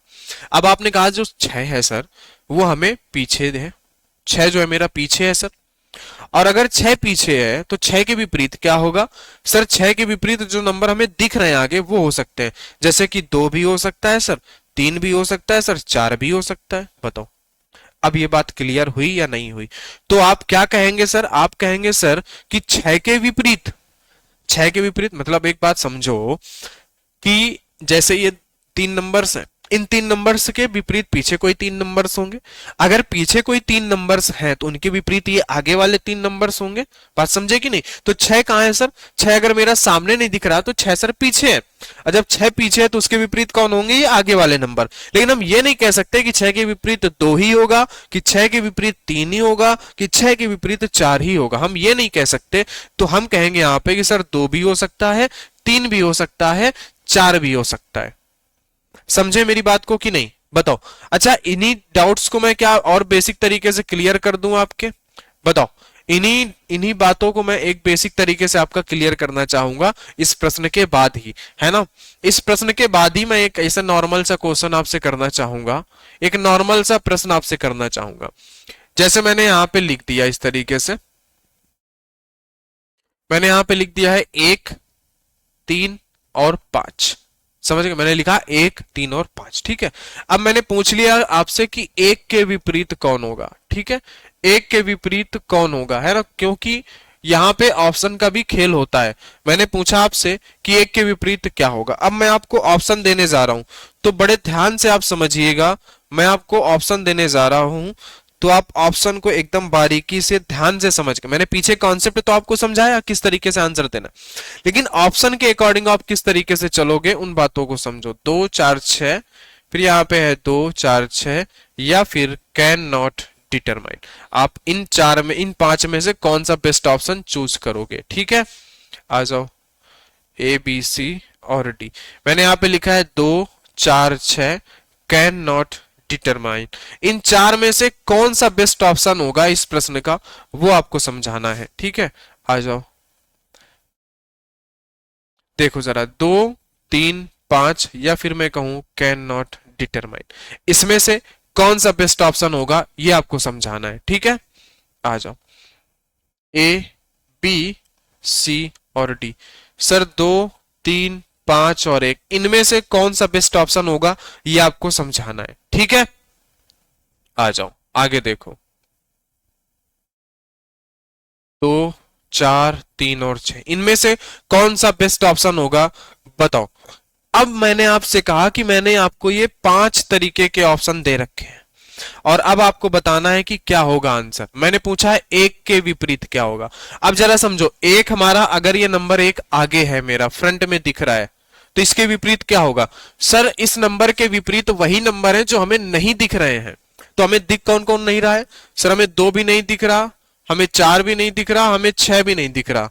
अब आपने कहा जो 6 है सर वो हमें पीछे है, 6 जो है मेरा पीछे है सर। और अगर 6 पीछे है तो 6 के विपरीत क्या होगा? सर 6 के विपरीत जो नंबर हमें दिख रहे हैं आगे वो हो सकते हैं, जैसे कि 2 भी हो सकता है सर, 3 भी हो सकता है सर, 4 भी हो सकता है। बताओ अब ये बात क्लियर हुई या नहीं हुई? तो आप क्या कहेंगे सर? आप कहेंगे सर कि 6 के विपरीत, 6 के विपरीत मतलब एक बात समझो कि जैसे ये 3 नंबर्स हैं, इन 3 नंबर्स के विपरीत पीछे कोई 3 नंबर्स होंगे। अगर पीछे कोई 3 नंबर्स हैं तो उनके विपरीत ये आगे वाले 3 नंबर्स होंगे। बात समझे कि नहीं? तो 6 कहां है सर? 6 अगर मेरा सामने नहीं दिख रहा तो 6 सर पीछे है, और जब 6 पीछे है तो उसके विपरीत कौन होंगे? ये आगे वाले नंबर। लेकिन हम ये नहीं कह सकते कि 6 के विपरीत 2 ही होगा, कि 6 के विपरीत 3 ही होगा, कि 6 के विपरीत 4 ही होगा। हम ये नहीं कह सकते। तो हम कहेंगे यहां पे कि सर 2 भी हो सकता है, 3 भी हो सकता है, 4 भी हो सकता है। समझे मेरी बात को कि नहीं? बताओ। अच्छा, इन्हीं डाउट्स को मैं क्या और बेसिक तरीके से क्लियर कर दूं आपके? बताओ। इन्हीं इन्हीं बातों को मैं एक बेसिक तरीके से आपका क्लियर करना चाहूंगा इस प्रश्न के बाद ही, है ना। इस प्रश्न के बाद ही मैं एक ऐसा नॉर्मल सा क्वेश्चन आपसे करना चाहूंगा, एक नॉर्मल सा प्रश्न आपसे करना चाहूंगा। जैसे मैंने यहां पे लिख दिया इस तरीके से, मैंने यहां पे लिख दिया है 1 3 और 5। समझ गए? मैंने लिखा 1 3 और 5। ठीक है, अब मैंने पूछ लिया आपसे कि 1 के विपरीत कौन होगा। ठीक है, 1 के विपरीत कौन होगा, है ना, क्योंकि यहां पे ऑप्शन का भी खेल होता है। मैंने पूछा आपसे कि 1 के विपरीत क्या होगा। अब मैं आपको ऑप्शन देने जा रहा हूं तो बड़े ध्यान से आप समझिएगा, मैं आपको ऑप्शन देने जा रहा हूं, तो आप ऑप्शन को एकदम बारीकी से ध्यान से समझ के, मैंने पीछे कॉन्सेप्ट तो आपको समझाया किस तरीके से आंसर देना, लेकिन ऑप्शन के अकॉर्डिंग आप किस तरीके से चलोगे उन बातों को समझो। 2 4 6, फिर यहाँ पे है 2 4 6, या फिर कैन नॉट डिटरमाइन। आप इन चार में, इन पांच में से कौन सा बेस्ट ऑप्शन चूज करोगे? ठीक है, आ जाओ। ए बी सी और डी। मैंने यहाँ पे लिखा है 2 4 6, कैन नॉट डिटरमाइन। इन चार में से कौन सा बेस्ट ऑप्शन होगा इस प्रश्न का, वो आपको समझाना है। ठीक है, आ जाओ। देखो जरा, 2 3 5, या फिर मैं कहूं कैन नॉट डिटरमाइन, इसमें से कौन सा बेस्ट ऑप्शन होगा ये आपको समझाना है। ठीक है, आ जाओ। ए बी सी और डी। सर 2 3 5 और 1, इनमें से कौन सा बेस्ट ऑप्शन होगा ये आपको समझाना है। ठीक है, आ जाओ आगे देखो। 2 4 3 और 6, इनमें से कौन सा बेस्ट ऑप्शन होगा बताओ। अब मैंने आपसे कहा कि मैंने आपको ये 5 तरीके के ऑप्शन दे रखे हैं, और अब आपको बताना है कि क्या होगा आंसर। मैंने पूछा है एक के विपरीत क्या होगा। अब जरा समझो, एक हमारा, अगर ये नंबर एक आगे है, मेरा फ्रंट में दिख रहा है, तो इसके विपरीत क्या होगा? सर इस नंबर के विपरीत वही नंबर है जो हमें नहीं दिख रहे हैं। तो हमें दिख कौन कौन नहीं रहा है? सर हमें 2 भी नहीं दिख रहा, हमें 4 भी नहीं दिख रहा, हमें 6 भी नहीं दिख रहा।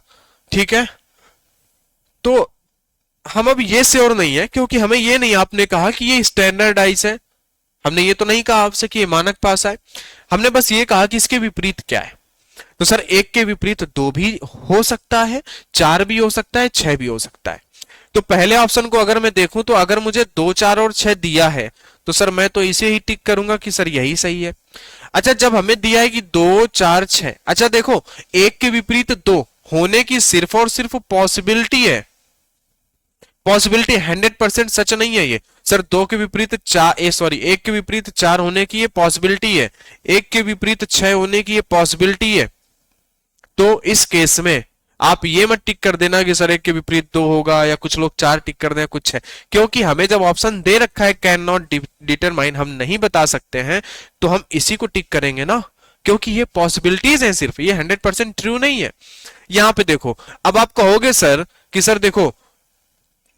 ठीक है, तो हम अब ये श्योर नहीं है, क्योंकि हमें ये नहीं आपने कहा कि ये स्टैंडर्डाइज है, हमने ये तो नहीं कहा आपसे कि ये मानक पास है, हमने बस ये कहा कि इसके विपरीत क्या है। तो सर एक के विपरीत 2 भी हो सकता है, 4 भी हो सकता है, 6 भी हो सकता है। तो पहले ऑप्शन को अगर मैं देखूं, तो अगर मुझे 2 4 और 6 दिया है, तो सर मैं तो इसे ही टिक करूंगा कि सर यही सही है। अच्छा, जब हमें दिया है कि 2 4 6, अच्छा देखो, एक के विपरीत 2 होने की सिर्फ और सिर्फ पॉसिबिलिटी है, पॉसिबिलिटी, 100% सच नहीं है ये। सर 2 के विपरीत 4, सॉरी, 1 के विपरीत 4 होने की ये पॉसिबिलिटी है, 1 के विपरीत 6 होने की ये पॉसिबिलिटी है। तो इस केस में आप ये मत टिक कर देना कि सर 1 के विपरीत 2 होगा, या कुछ लोग 4 टिक कर दें, कुछ है, क्योंकि हमें जब ऑप्शन दे रखा है कैन नॉट डिटरमाइन, हम नहीं बता सकते हैं, तो हम इसी को टिक करेंगे ना, क्योंकि ये पॉसिबिलिटीज हैं सिर्फ, ये 100% ट्रू नहीं है। यहां पे देखो, अब आप कहोगे सर कि सर देखो,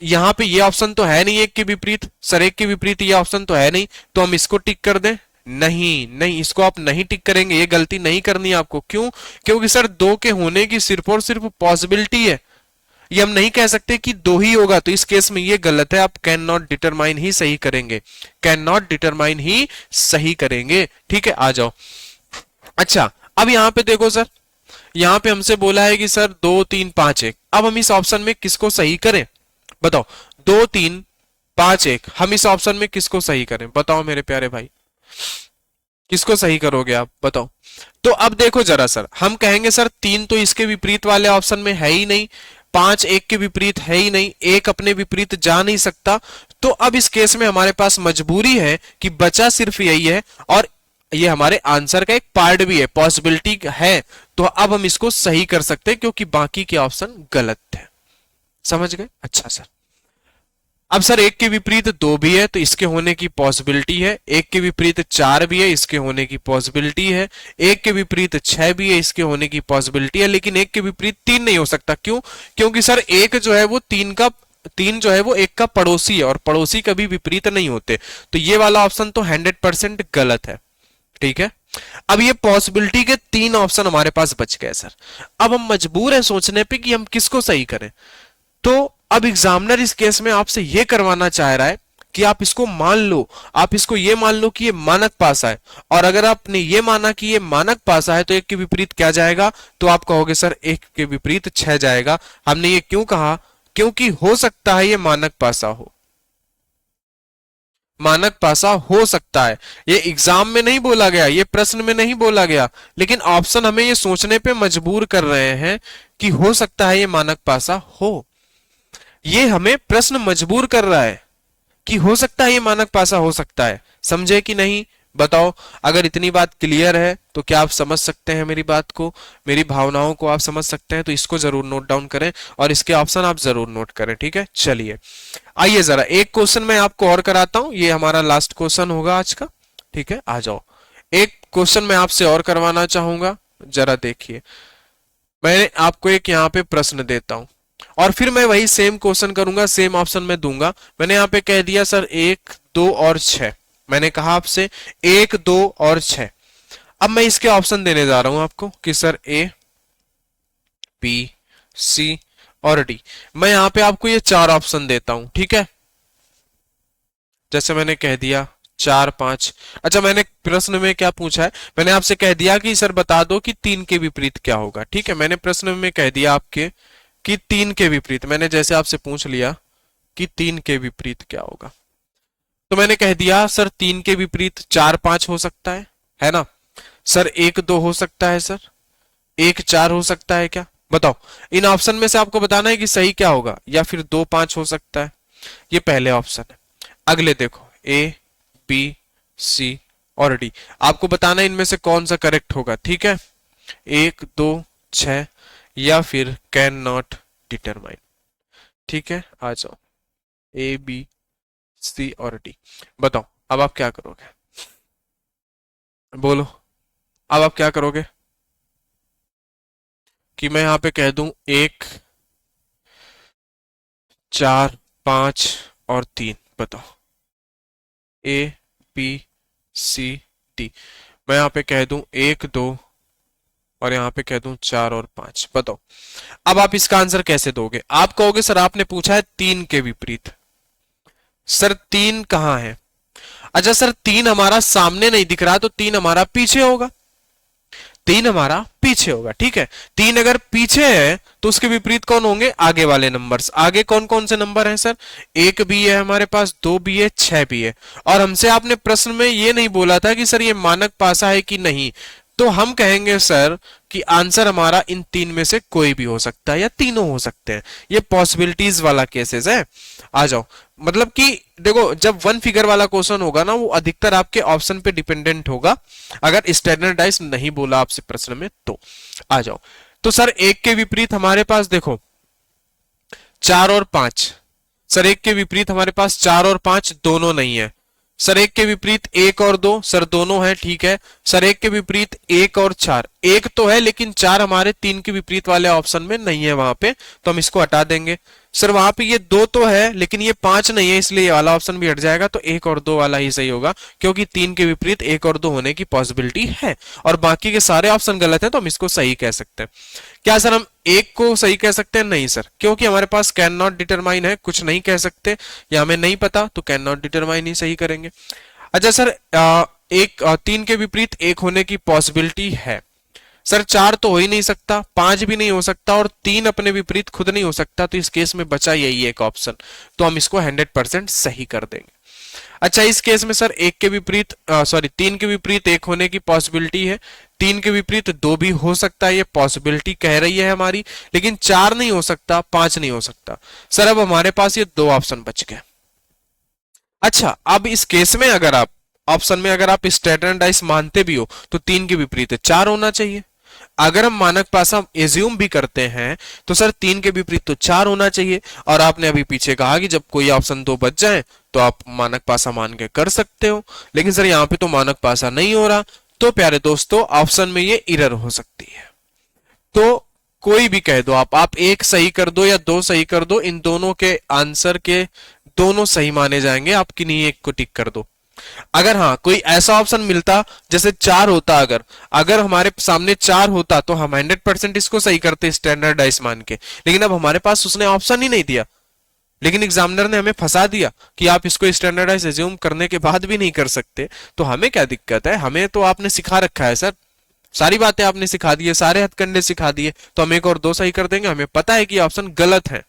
यहां पे ये ऑप्शन तो है नहीं एक के विपरीत, सर एक के विपरीत ये ऑप्शन तो है नहीं, तो हम इसको टिक कर दें? नहीं नहीं, इसको आप नहीं टिक करेंगे, ये गलती नहीं करनी है आपको। क्यों? क्योंकि सर 2 के होने की सिर्फ और सिर्फ पॉसिबिलिटी है, ये हम नहीं कह सकते कि 2 ही होगा, तो इस केस में ये गलत है, आप कैन नॉट डिटरमाइन ही सही करेंगे, कैन नॉट डिटरमाइन ही सही करेंगे। ठीक है, आ जाओ। अच्छा, अब यहां पे देखो सर, यहां पे हमसे बोला है कि सर 2 3 5 1, अब हम इस ऑप्शन में किसको सही करें बताओ? 2 3 5 1, हम इस ऑप्शन में किसको सही करें बताओ मेरे प्यारे भाई, किसको सही करोगे आप बताओ? तो अब देखो जरा सर, हम कहेंगे सर 3 तो इसके विपरीत वाले ऑप्शन में है ही नहीं, 5 1 के विपरीत है ही नहीं, 1 अपने विपरीत जा नहीं सकता। तो अब इस केस में हमारे पास मजबूरी है कि बचा सिर्फ यही है, और ये हमारे आंसर का एक पार्ट भी है, पॉसिबिलिटी है। तो अब हम इसको सही कर सकते हैं, क्योंकि बाकी के ऑप्शन गलत है। समझ गए? अच्छा सर, अब सर 1 के विपरीत 2 भी है, तो इसके होने की पॉसिबिलिटी है, 1 के विपरीत 4 भी है, इसके होने की पॉसिबिलिटी है, 1 के विपरीत 6 भी है, इसके होने की पॉसिबिलिटी है, लेकिन 1 के विपरीत 3 नहीं हो सकता। क्यों? क्योंकि सर 1 जो है वो 3 जो है वो 1 का पड़ोसी है, और पड़ोसी कभी विपरीत नहीं होते, तो ये वाला ऑप्शन तो 100% गलत है। ठीक है, अब ये पॉसिबिलिटी के 3 ऑप्शन हमारे पास बच गए सर। अब हम मजबूर है सोचने पे कि हम किसको सही करें। तो अब एग्जामिनर इस केस में आपसे यह करवाना चाह रहा है कि आप इसको मान लो, आप इसको ये मान लो कि ये मानक पासा है, और अगर आपने ये माना कि ये मानक पासा है, तो 1 के विपरीत क्या जाएगा? तो आप कहोगे सर 1 के विपरीत 6 जाएगा। हमने ये क्यों कहा? क्योंकि हो सकता है ये मानक पासा हो, मानक पासा हो सकता है। ये एग्जाम में नहीं बोला गया, ये प्रश्न में नहीं बोला गया, लेकिन ऑप्शन हमें ये सोचने पे मजबूर कर रहे हैं कि हो सकता है ये मानक पासा हो। ये हमें प्रश्न मजबूर कर रहा है कि हो सकता है ये मानक पासा हो सकता है। समझे कि नहीं बताओ? अगर इतनी बात क्लियर है तो क्या आप समझ सकते हैं मेरी बात को, मेरी भावनाओं को आप समझ सकते हैं? तो इसको जरूर नोट डाउन करें, और इसके ऑप्शन आप जरूर नोट करें। ठीक है, चलिए आइए जरा एक क्वेश्चन मैं आपको और कराता हूं, ये हमारा लास्ट क्वेश्चन होगा आज का। ठीक है, आ जाओ। एक क्वेश्चन मैं आपसे और करवाना चाहूंगा, जरा देखिए। मैं आपको एक यहाँ पे प्रश्न देता हूं और फिर मैं वही सेम क्वेश्चन करूंगा, सेम ऑप्शन में दूंगा। मैंने यहाँ पे कह दिया सर 1, 2 और 6। मैंने कहा आपसे 1, 2 और 6। अब मैं इसके ऑप्शन देने जा रहा हूं आपको कि सर ए, बी, सी और डी। मैं यहाँ पे आपको ये 4 ऑप्शन देता हूं, ठीक है। जैसे मैंने कह दिया 4, 5। अच्छा, मैंने प्रश्न में क्या पूछा है, मैंने आपसे कह दिया कि सर बता दो कि 3 के विपरीत क्या होगा, ठीक है। मैंने प्रश्न में कह दिया आपके कि 3 के विपरीत, मैंने जैसे आपसे पूछ लिया कि 3 के विपरीत क्या होगा, तो मैंने कह दिया सर 3 के विपरीत 4, 5 हो सकता है ना। सर 1, 2 हो सकता है, सर 1, 4 हो सकता है क्या, बताओ। इन ऑप्शन में से आपको बताना है कि सही क्या होगा, या फिर 2, 5 हो सकता है। ये पहले ऑप्शन है। अगले देखो ए, बी, सी और डी। आपको बताना है इनमें से कौन सा करेक्ट होगा, ठीक है। 1, 2, 6 या फिर कैन नॉट डिटरमाइन, ठीक है। आ जाओ ए, बी, सी और डी। बताओ अब आप क्या करोगे, बोलो अब आप क्या करोगे। कि मैं यहां पे कह दूं 1, 4, 5 और 3, बताओ ए, बी, सी, डी। मैं यहां पे कह दूं 1, 2 और यहां पे कह दूं 4 और 5, बताओ अब आप इसका आंसर कैसे दोगे। आप कहोगे सर आपने पूछा है 3 के विपरीत, सर 3 कहां है। अच्छा सर 3 हमारा सामने नहीं दिख रहा, तो 3 हमारा पीछे होगा, 3 हमारा पीछे होगा, ठीक है। 3 अगर पीछे है तो उसके विपरीत कौन होंगे, आगे वाले नंबर्स। आगे कौन कौन से नंबर हैं सर, 1 भी है हमारे पास, 2 भी है, 6 भी है। और हमसे आपने प्रश्न में ये नहीं बोला था कि सर ये मानक पासा है कि नहीं, तो हम कहेंगे सर कि आंसर हमारा इन 3 में से कोई भी हो सकता है या तीनों हो सकते हैं। ये पॉसिबिलिटीज वाला केसेस है। आ जाओ, मतलब कि देखो जब वन फिगर वाला क्वेश्चन होगा ना, वो अधिकतर आपके ऑप्शन पे डिपेंडेंट होगा, अगर स्टैंडर्डाइज नहीं बोला आपसे प्रश्न में तो। आ जाओ, तो सर 1 के विपरीत हमारे पास देखो 4 और 5। सर 1 के विपरीत हमारे पास 4 और 5 दोनों नहीं है। सर 1 के विपरीत 1 और 2, सर दोनों है, ठीक है। सर 1 के विपरीत 1 और 4, 1 तो है लेकिन 4 हमारे 3 के विपरीत वाले ऑप्शन में नहीं है वहां पे, तो हम इसको हटा देंगे। सर वहां पे ये 2 तो है लेकिन ये 5 नहीं है, इसलिए ये वाला ऑप्शन भी हट जाएगा, तो 1 और 2 वाला ही सही होगा, क्योंकि 3 के विपरीत 1 और 2 होने की पॉसिबिलिटी है। और बाकी के सारे ऑप्शन गलत है, तो हम इसको सही कह सकते हैं। क्या सर हम 1 को सही कह सकते हैं, नहीं सर, क्योंकि हमारे पास कैन नॉट डिटरमाइन है, कुछ नहीं कह सकते या हमें नहीं पता, तो कैन नॉट डिटरमाइन ही सही करेंगे। अच्छा सर 3 के विपरीत 1 होने की पॉसिबिलिटी है। सर 4 तो हो ही नहीं सकता, 5 भी नहीं हो सकता और 3 अपने विपरीत खुद नहीं हो सकता, तो इस केस में बचा यही एक ऑप्शन, तो हम इसको 100% सही कर देंगे। अच्छा इस केस में सर 1 के विपरीत सॉरी 3 के विपरीत 1 होने की पॉसिबिलिटी है, 3 के विपरीत 2 भी हो सकता है, ये पॉसिबिलिटी कह रही है हमारी, लेकिन 4 नहीं हो सकता, 5 नहीं हो सकता। सर अब हमारे पास ये 2 ऑप्शन बच गए। अच्छा अब इस केस में अगर आप ऑप्शन में अगर आप स्टैंडर्डाइज मानते भी हो तो 3 के विपरीत 4 होना चाहिए। अगर हम मानक पासा एज्यूम भी करते हैं तो सर 3 के विपरीत तो 4 होना चाहिए। और आपने अभी पीछे कहा कि जब कोई ऑप्शन 2 बच जाए तो आप मानक पासा मान के कर सकते हो, लेकिन सर यहाँ पे तो मानक पासा नहीं हो रहा, तो प्यारे दोस्तों ऑप्शन में ये एरर हो सकती है। तो कोई भी कह दो आप 1 सही कर दो या 2 सही कर दो, इन दोनों के आंसर के दोनों सही माने जाएंगे, आप किन्हीं एक को टिक कर दो। अगर हाँ कोई ऐसा ऑप्शन मिलता जैसे 4 होता, अगर अगर हमारे सामने 4 होता तो हम 100% इसको सही करते स्टैंडर्डाइज मान के, लेकिन अब हमारे पास उसने ऑप्शन ही नहीं दिया, लेकिन एग्जामिनर ने हमें फंसा दिया कि आप इसको स्टैंडर्डाइज एज्यूम करने के बाद भी नहीं कर सकते। तो हमें क्या दिक्कत है, हमें तो आपने सिखा रखा है सर, सारी बातें आपने सिखा दी है, सारे हथकंडे सिखा दिए, तो हम 1 और 2 सही कर देंगे। हमें पता है कि ऑप्शन गलत है,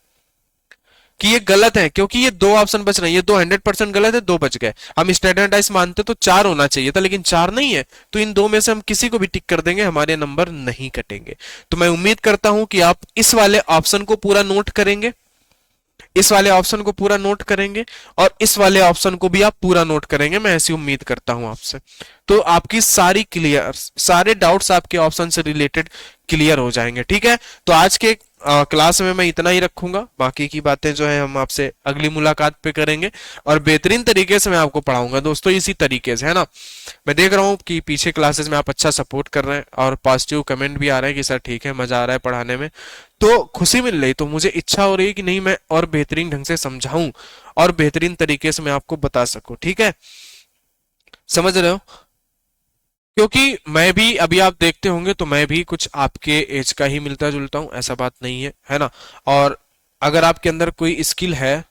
कि ये गलत है, क्योंकि ये 2 ऑप्शन बच रहे हैं, ये 2 100% गलत है, 2 बच गए। हम स्टैंडर्डाइज मानते तो 4 होना चाहिए था, लेकिन 4 नहीं है, तो इन 2 में से हम किसी को भी टिक कर देंगे, हमारे नंबर नहीं कटेंगे। तो मैं उम्मीद करता हूं कि आप इस वाले ऑप्शन को पूरा नोट करेंगे, इस वाले ऑप्शन को पूरा नोट करेंगे और इस वाले ऑप्शन को भी आप पूरा नोट करेंगे, मैं ऐसी उम्मीद करता हूं आपसे। तो आपकी सारे डाउट्स आपके ऑप्शन से रिलेटेड क्लियर हो जाएंगे, ठीक है। तो आज के क्लास में मैं इतना ही रखूंगा, बाकी की बातें जो है हम आपसे अगली मुलाकात पे करेंगे और बेहतरीन तरीके से मैं आपको पढ़ाऊंगा दोस्तों, इसी तरीके से, है ना। मैं देख रहा हूँ कि पीछे क्लासेस में आप अच्छा सपोर्ट कर रहे हैं और पॉजिटिव कमेंट भी आ रहे हैं कि सर ठीक है, मजा आ रहा है पढ़ाने में, तो खुशी मिल रही, तो मुझे इच्छा हो रही है कि नहीं मैं और बेहतरीन ढंग से समझाऊं और बेहतरीन तरीके से मैं आपको बता सकूं, ठीक है, समझ रहे हो। क्योंकि मैं भी, अभी आप देखते होंगे तो मैं भी कुछ आपके एज का ही मिलता जुलता हूं, ऐसा बात नहीं है ना। और अगर आपके अंदर कोई स्किल है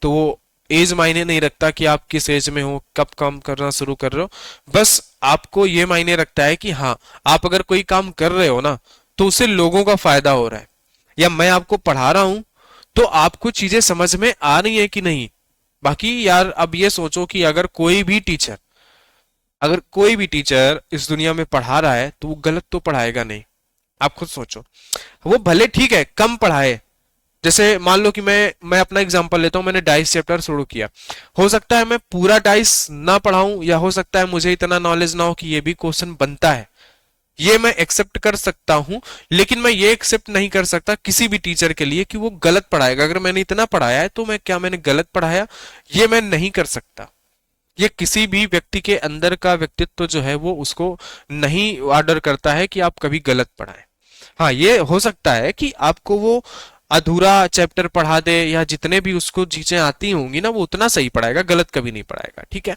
तो वो एज मायने नहीं रखता कि आप किस एज में हो, कब काम करना शुरू कर रहे हो, बस आपको ये मायने रखता है कि हाँ, आप अगर कोई काम कर रहे हो ना तो उससे लोगों का फायदा हो रहा है, या मैं आपको पढ़ा रहा हूं तो आपको चीजें समझ में आ रही है कि नहीं। बाकी यार अब ये सोचो कि अगर कोई भी टीचर इस दुनिया में पढ़ा रहा है तो वो गलत तो पढ़ाएगा नहीं। आप खुद सोचो, वो भले ठीक है कम पढ़ाए, जैसे मान लो कि मैं अपना एग्जांपल लेता हूं, मैंने डाइस चैप्टर शुरू किया, हो सकता है मैं पूरा डाइस ना पढ़ाऊं, या हो सकता है मुझे इतना नॉलेज ना हो कि ये भी क्वेश्चन बनता है, ये मैं एक्सेप्ट कर सकता हूं। लेकिन मैं ये एक्सेप्ट नहीं कर सकता किसी भी टीचर के लिए कि वो गलत पढ़ाएगा। अगर मैंने इतना पढ़ाया है तो मैंने गलत पढ़ाया, ये मैं नहीं कर सकता। ये किसी भी व्यक्ति के अंदर का व्यक्तित्व जो है वो उसको नहीं ऑर्डर करता है कि आप कभी गलत पढ़ाएं। हाँ, ये हो सकता है कि आपको वो अधूरा चैप्टर पढ़ा दे, या जितने भी उसको चीजें आती होंगी ना वो उतना सही पढ़ाएगा, गलत कभी नहीं पढ़ाएगा, ठीक है।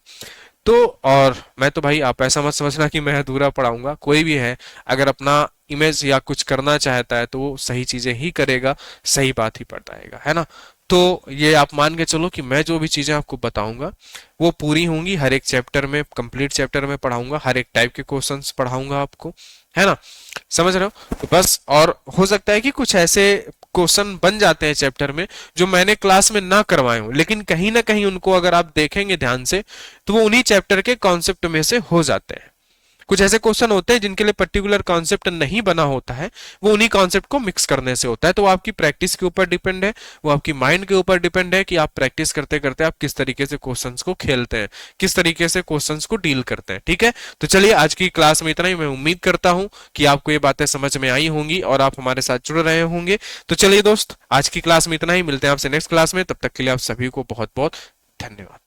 तो और मैं तो भाई, आप ऐसा मत समझना कि मैं अधूरा पढ़ाऊंगा, कोई भी है अगर अपना इमेज या कुछ करना चाहता है तो वो सही चीजें ही करेगा, सही बात ही बताएगा, है ना। तो ये आप मान के चलो कि मैं जो भी चीजें आपको बताऊंगा वो पूरी होंगी, हर एक चैप्टर में, कंप्लीट चैप्टर में पढ़ाऊंगा, हर एक टाइप के क्वेश्चंस पढ़ाऊंगा आपको, है ना, समझ रहे हो। तो बस, और हो सकता है कि कुछ ऐसे क्वेश्चन बन जाते हैं चैप्टर में जो मैंने क्लास में ना करवाए हों, लेकिन कहीं ना कहीं उनको अगर आप देखेंगे ध्यान से तो वो उन्हीं चैप्टर के कॉन्सेप्ट में से हो जाते हैं। कुछ ऐसे क्वेश्चन होते हैं जिनके लिए पर्टिकुलर कॉन्सेप्ट नहीं बना होता है, वो उन्हीं कॉन्सेप्ट को मिक्स करने से होता है। तो वो आपकी प्रैक्टिस के ऊपर डिपेंड है, वो आपकी माइंड के ऊपर डिपेंड है कि आप प्रैक्टिस करते करते आप किस तरीके से क्वेश्चंस को खेलते हैं, किस तरीके से क्वेश्चंस को डील करते हैं, ठीक है। तो चलिए आज की क्लास में इतना ही। मैं उम्मीद करता हूं कि आपको ये बातें समझ में आई होंगी और आप हमारे साथ जुड़ रहे होंगे। तो चलिए दोस्त, आज की क्लास में इतना ही, मिलते हैं आपसे नेक्स्ट क्लास में, तब तक के लिए आप सभी को बहुत बहुत धन्यवाद।